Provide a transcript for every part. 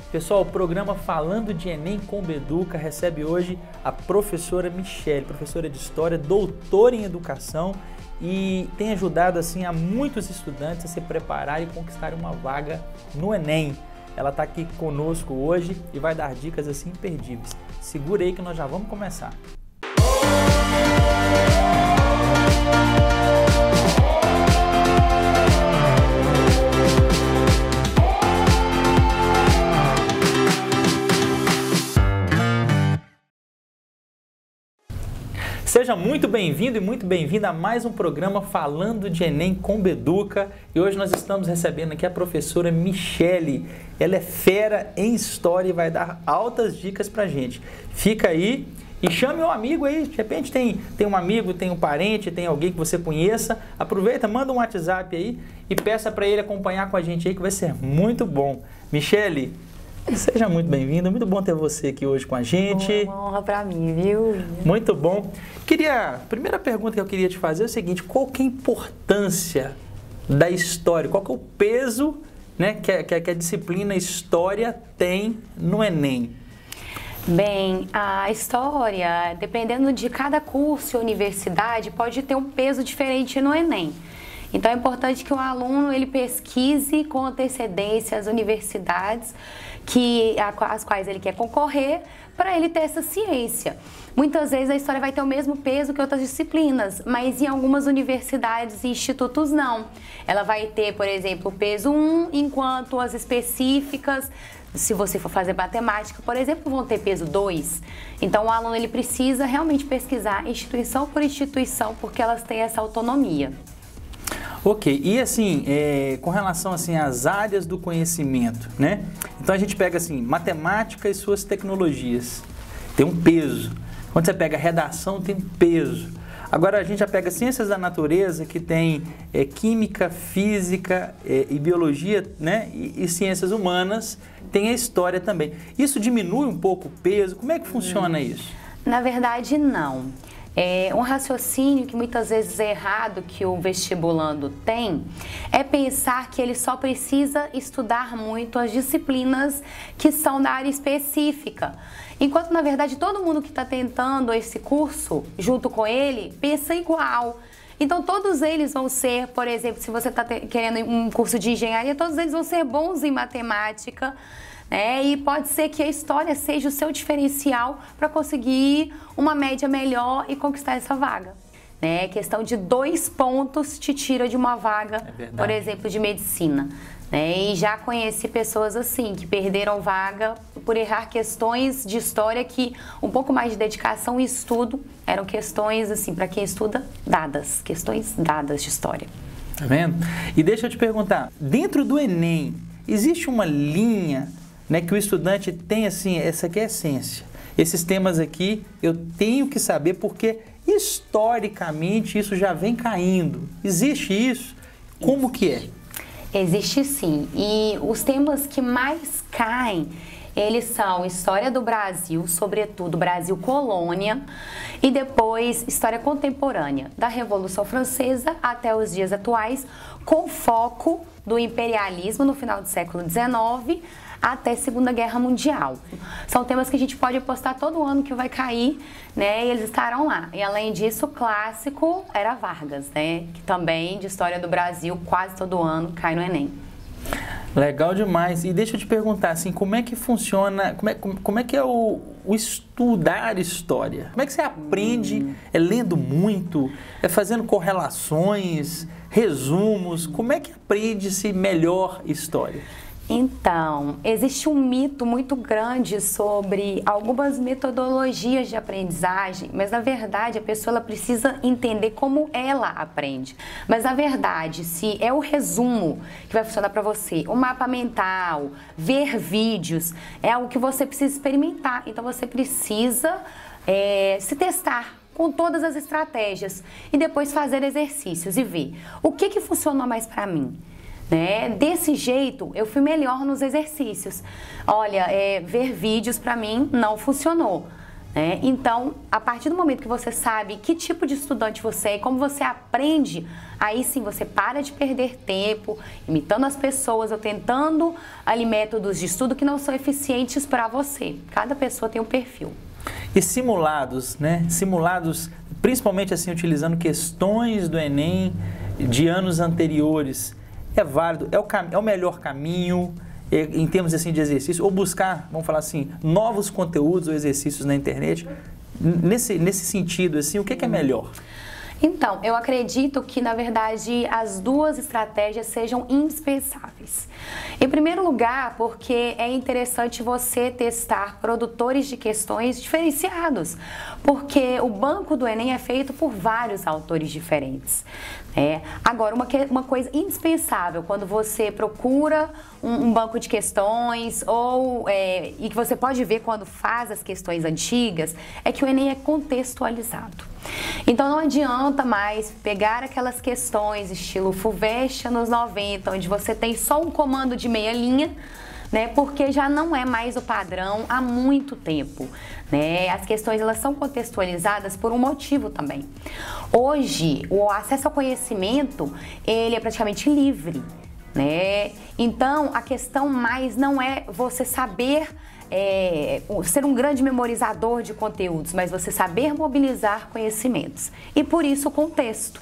Pessoal, o programa Falando de Enem com Beduca recebe hoje a professora Michele, professora de História, doutora em Educação e tem ajudado assim a muitos estudantes a se prepararem e conquistarem uma vaga no Enem. Ela está aqui conosco hoje e vai dar dicas assim imperdíveis. Segura aí que nós já vamos começar. Seja muito bem-vindo e muito bem-vinda a mais um programa Falando de Enem com Beduca. E hoje nós estamos recebendo aqui a professora Michele. Ela é fera em História e vai dar altas dicas pra gente. Fica aí e chame um amigo aí. De repente tem um amigo, tem um parente, tem alguém que você conheça. Aproveita, manda um WhatsApp aí e peça para ele acompanhar com a gente aí que vai ser muito bom. Michele, seja muito bem-vinda, muito bom ter você aqui hoje com a gente. É uma honra para mim, viu? Muito bom. A primeira pergunta que eu queria te fazer é o seguinte: qual que é a importância da história? Qual que é o peso, né, que a disciplina História tem no Enem? Bem, a história, dependendo de cada curso e universidade, pode ter um peso diferente no Enem. Então é importante que o aluno ele pesquise com antecedência as universidades às quais ele quer concorrer, para ele ter essa ciência. Muitas vezes a história vai ter o mesmo peso que outras disciplinas, mas em algumas universidades e institutos não. Ela vai ter, por exemplo, o peso 1, enquanto as específicas, se você for fazer matemática, por exemplo, vão ter peso 2. Então o aluno ele precisa realmente pesquisar instituição por instituição, porque elas têm essa autonomia. Ok, e assim, com relação assim, às áreas do conhecimento, né? Então a gente pega assim, matemática e suas tecnologias, tem um peso. Quando você pega redação, tem um peso. Agora a gente já pega ciências da natureza, que tem química, física e biologia, né? E ciências humanas, tem a história também. Isso diminui um pouco o peso? Como é que funciona isso? Na verdade, não. Um raciocínio que muitas vezes é errado que o vestibulando tem é pensar que ele só precisa estudar muito as disciplinas que são da área específica. Enquanto, na verdade, todo mundo que está tentando esse curso, junto com ele, pensa igual. Então, todos eles vão ser, por exemplo, se você está querendo um curso de engenharia, todos eles vão ser bons em matemática, né? E pode ser que a história seja o seu diferencial para conseguir uma média melhor e conquistar essa vaga. Né? Questão de 2 pontos te tira de uma vaga, por exemplo, de medicina. Né? E já conheci pessoas assim, que perderam vaga por errar questões de história que um pouco mais de dedicação e estudo eram questões, assim, para quem estuda, questões dadas de história. Tá vendo? E deixa eu te perguntar, dentro do Enem, existe uma linha, né, que o estudante tem assim, essa aqui é a essência. Esses temas aqui eu tenho que saber porque historicamente isso já vem caindo. Existe isso? Como que é? Existe sim. E os temas que mais caem, eles são História do Brasil, sobretudo Brasil Colônia, e depois História Contemporânea, da Revolução Francesa até os dias atuais, com foco do imperialismo no final do século XIX até a Segunda Guerra Mundial. São temas que a gente pode apostar todo ano que vai cair, né, e eles estarão lá. E além disso, o clássico era Vargas, né, que também de História do Brasil quase todo ano cai no Enem. Legal demais. E deixa eu te perguntar, assim, como é que funciona, como é que é o estudar história? Como é que você aprende? É lendo muito? É fazendo correlações, resumos? Como é que aprende-se melhor história? Então, existe um mito muito grande sobre algumas metodologias de aprendizagem, mas na verdade a pessoa ela precisa entender como ela aprende. Mas na verdade, se é o resumo que vai funcionar para você, o mapa mental, ver vídeos, é algo que você precisa experimentar. Então você precisa se testar com todas as estratégias e depois fazer exercícios e ver o que funcionou mais para mim. Né? Desse jeito, eu fui melhor nos exercícios. Olha, ver vídeos para mim não funcionou. né? Então, a partir do momento que você sabe que tipo de estudante você é e como você aprende, aí sim você para de perder tempo imitando as pessoas ou tentando ali métodos de estudo que não são eficientes para você. Cada pessoa tem um perfil. E simulados, né? Simulados, principalmente assim, utilizando questões do Enem de anos anteriores, é válido? É o melhor caminho em termos assim de exercício? Ou buscar, vamos falar assim, novos conteúdos ou exercícios na internet? Nesse sentido, assim, o que é melhor? Então, eu acredito que, na verdade, as duas estratégias sejam indispensáveis. Em primeiro lugar, porque é interessante você testar produtores de questões diferenciados, porque o banco do Enem é feito por vários autores diferentes. Agora, uma coisa indispensável quando você procura um banco de questões e que você pode ver quando faz as questões antigas, é que o Enem é contextualizado. Então não adianta mais pegar aquelas questões estilo FUVEST anos 90, onde você tem só um comando de meia linha, né, porque já não é mais o padrão há muito tempo, né? As questões elas são contextualizadas por um motivo também. Hoje, o acesso ao conhecimento, ele é praticamente livre, né? Então, a questão mais não é você saber ser um grande memorizador de conteúdos, mas você saber mobilizar conhecimentos. E por isso o contexto,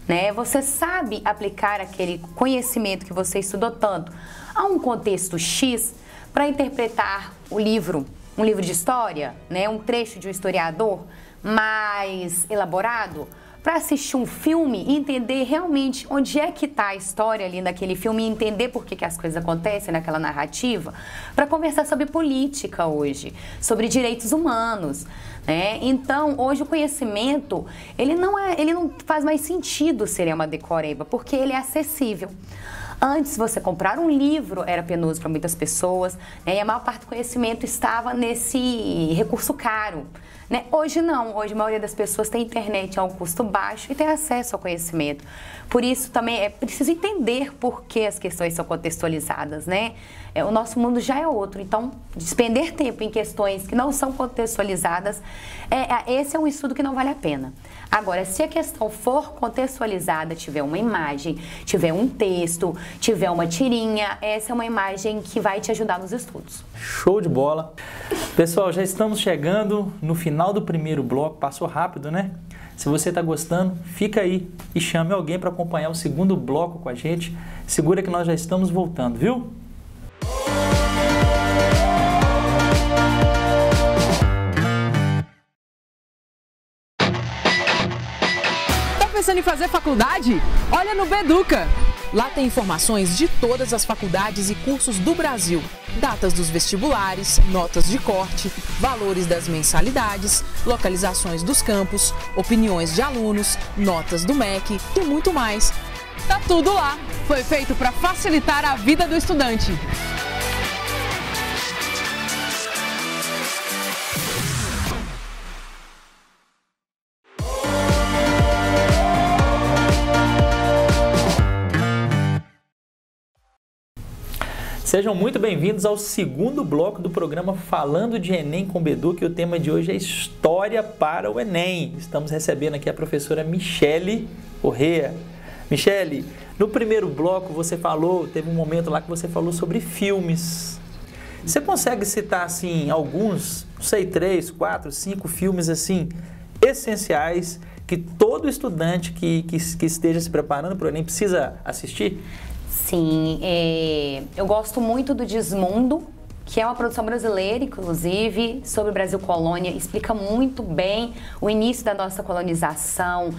né? Você sabe aplicar aquele conhecimento que você estudou tanto a um contexto X para interpretar um livro de história, né? Um trecho de um historiador mais elaborado, para assistir um filme e entender realmente onde é que está a história ali naquele filme e entender por que as coisas acontecem naquela narrativa, para conversar sobre política hoje, sobre direitos humanos, né? Então, hoje o conhecimento, ele não faz mais sentido ser uma decoreba, porque ele é acessível. Antes, você comprar um livro era penoso para muitas pessoas, né? E a maior parte do conhecimento estava nesse recurso caro, né? Hoje não, hoje a maioria das pessoas tem internet a um custo baixo e tem acesso ao conhecimento. Por isso também é preciso entender por que as questões são contextualizadas, né? O nosso mundo já é outro, então despender tempo em questões que não são contextualizadas, esse é um estudo que não vale a pena. Agora, se a questão for contextualizada, tiver uma imagem, tiver um texto, tiver uma tirinha, essa é uma imagem que vai te ajudar nos estudos. Show de bola! Pessoal, já estamos chegando no final do primeiro bloco, passou rápido, né? Se você está gostando, fica aí e chame alguém para acompanhar o segundo bloco com a gente. Segura que nós já estamos voltando, viu? Pensando em fazer faculdade? Olha no Beduca! Lá tem informações de todas as faculdades e cursos do Brasil, datas dos vestibulares, notas de corte, valores das mensalidades, localizações dos campus, opiniões de alunos, notas do MEC e muito mais. Tá tudo lá! Foi feito para facilitar a vida do estudante. Sejam muito bem-vindos ao segundo bloco do programa Falando de Enem com Beduca, e o tema de hoje é História para o Enem. Estamos recebendo aqui a professora Michele Correa. Michele, no primeiro bloco você teve um momento lá que você falou sobre filmes. Você consegue citar, assim, alguns, não sei, 3, 4, 5 filmes, assim, essenciais que todo estudante que esteja se preparando para o Enem precisa assistir? Sim, eu gosto muito do Desmundo, que é uma produção brasileira, inclusive, sobre o Brasil Colônia, explica muito bem o início da nossa colonização,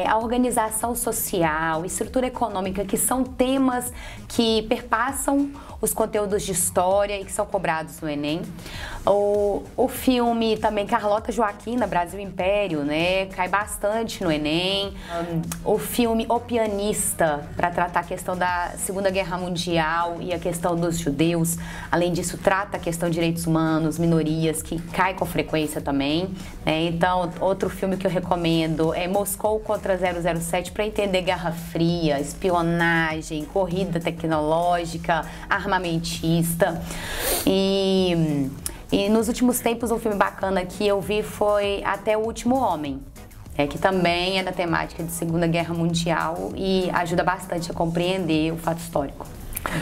a organização social, estrutura econômica, que são temas que perpassam os conteúdos de história e que são cobrados no Enem. O filme também Carlota Joaquina, Brasil Império, né, cai bastante no Enem. O filme O Pianista, para tratar a questão da Segunda Guerra Mundial e a questão dos judeus. Além disso, trata a questão de direitos humanos, minorias, que cai com frequência também. Então, outro filme que eu recomendo é Moscou contra 007, para entender Guerra Fria, espionagem, corrida tecnológica, armamentista. E E nos últimos tempos, um filme bacana que eu vi foi Até o Último Homem, que também é da temática de Segunda Guerra Mundial e ajuda bastante a compreender o fato histórico.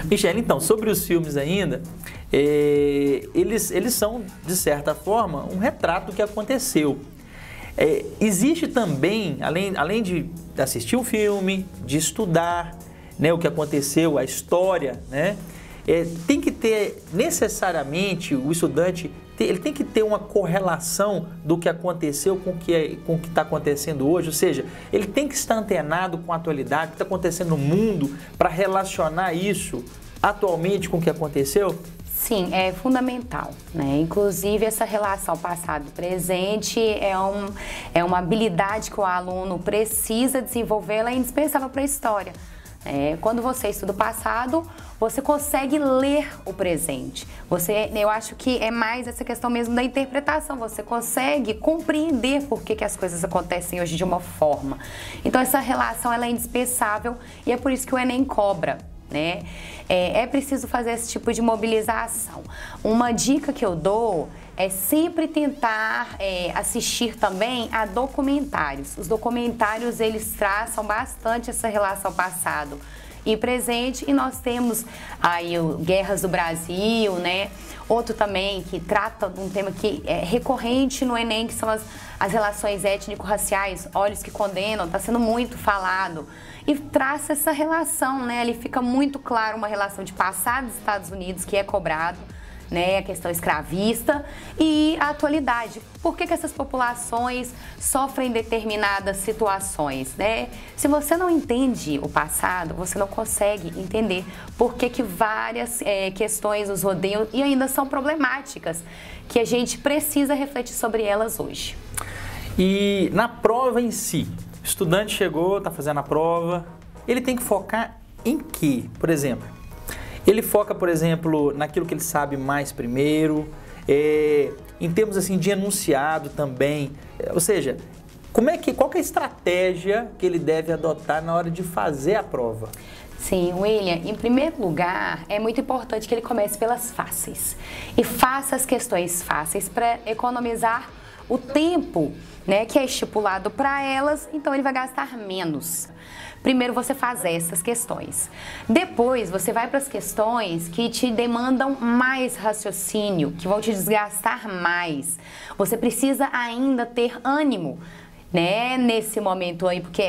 Michele, então, sobre os filmes ainda, eles são, de certa forma, um retrato do que aconteceu. Existe também, além de assistir o filme, de estudar, né, o que aconteceu, a história, né, tem que ter necessariamente, o estudante, ele tem que ter uma correlação do que aconteceu com o que está acontecendo hoje, ou seja, ele tem que estar antenado com a atualidade, o que está acontecendo no mundo, para relacionar isso atualmente com o que aconteceu? Sim, é fundamental, né? Inclusive, essa relação passado-presente é uma habilidade que o aluno precisa desenvolver, ela é indispensável para a história. Quando você estuda o passado, você consegue ler o presente. Eu acho que é mais essa questão mesmo da interpretação. Você consegue compreender por que as coisas acontecem hoje de uma forma. Então, essa relação ela é indispensável e é por isso que o Enem cobra, né? É preciso fazer esse tipo de mobilização. Uma dica que eu dou é sempre tentar assistir também a documentários. Os documentários, eles traçam bastante essa relação passado e presente, e nós temos aí o Guerras do Brasil, né? Outro também que trata de um tema que é recorrente no Enem, que são as relações étnico-raciais, Olhos que Condenam, está sendo muito falado. E traça essa relação, né? Ali fica muito claro uma relação de passado dos Estados Unidos, que é cobrado, né, a questão escravista, e a atualidade. Por que essas populações sofrem determinadas situações, né? Se você não entende o passado, você não consegue entender por que várias questões nos rodeiam e ainda são problemáticas, que a gente precisa refletir sobre elas hoje. E na prova em si, o estudante chegou, está fazendo a prova, ele tem que focar em quê? Por exemplo, ele foca, por exemplo, naquilo que ele sabe mais primeiro, em termos assim, de enunciado também. Ou seja, qual que é a estratégia que ele deve adotar na hora de fazer a prova? Sim, William, em primeiro lugar, é muito importante que ele comece pelas fáceis. E faça as questões fáceis para economizar o tempo, né, que é estipulado para elas, então ele vai gastar menos. Primeiro você faz essas questões. Depois você vai para as questões que te demandam mais raciocínio, que vão te desgastar mais. Você precisa ainda ter ânimo, né, nesse momento aí, porque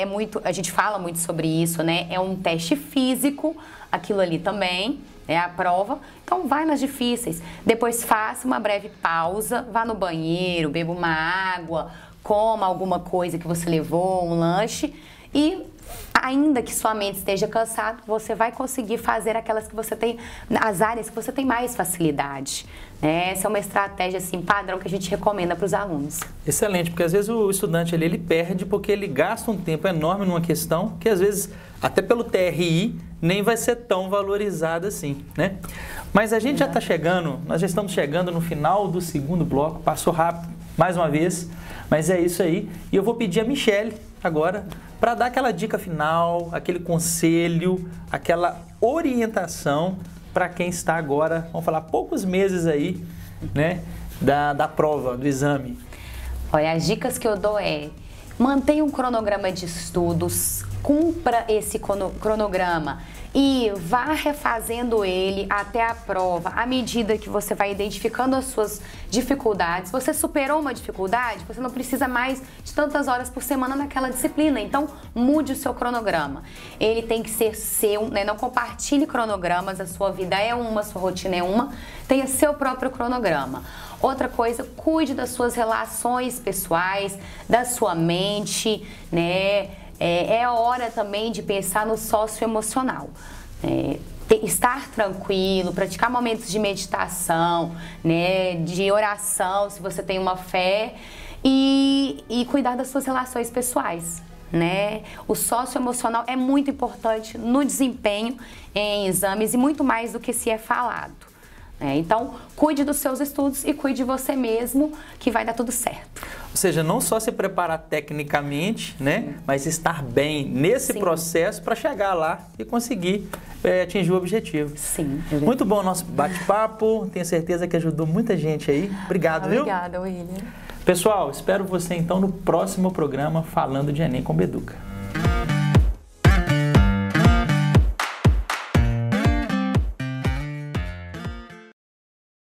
a gente fala muito sobre isso, né? É um teste físico, aquilo ali também, é a prova. Então vai nas difíceis. Depois faça uma breve pausa, vá no banheiro, beba uma água, coma alguma coisa que você levou, um lanche, e ainda que sua mente esteja cansada, você vai conseguir fazer aquelas que você tem, as áreas que você tem mais facilidade. Essa é uma estratégia assim, padrão que a gente recomenda para os alunos. Excelente, porque às vezes o estudante ele perde porque ele gasta um tempo enorme numa questão que às vezes, até pelo TRI, nem vai ser tão valorizada assim, né? Mas a gente já está chegando, nós já estamos chegando no final do segundo bloco, passou rápido, mais uma vez, mas é isso aí. E eu vou pedir a Michele agora para dar aquela dica final, aquele conselho, aquela orientação para quem está agora, vamos falar, poucos meses aí, né, da prova, do exame. Olha, as dicas que eu dou mantenha um cronograma de estudos, cumpra esse cronograma e vá refazendo ele até a prova, à medida que você vai identificando as suas dificuldades. Você superou uma dificuldade, você não precisa mais de tantas horas por semana naquela disciplina, então mude o seu cronograma. Ele tem que ser seu, né? Não compartilhe cronogramas, a sua vida é uma, a sua rotina é uma, tenha seu próprio cronograma. Outra coisa, cuide das suas relações pessoais, da sua mente, né? É hora também de pensar no socioemocional. Estar tranquilo, praticar momentos de meditação, né? De oração, se você tem uma fé, e cuidar das suas relações pessoais, né? O socioemocional é muito importante no desempenho em exames e muito mais do que se é falado. Então, cuide dos seus estudos e cuide de você mesmo, que vai dar tudo certo. Ou seja, não só se preparar tecnicamente, né, mas estar bem nesse processo para chegar lá e conseguir atingir o objetivo. Sim. Muito bom o nosso bate-papo, tenho certeza que ajudou muita gente aí. Obrigado, viu? Obrigada, William. Pessoal, espero você então no próximo programa Falando de Enem com Beduca.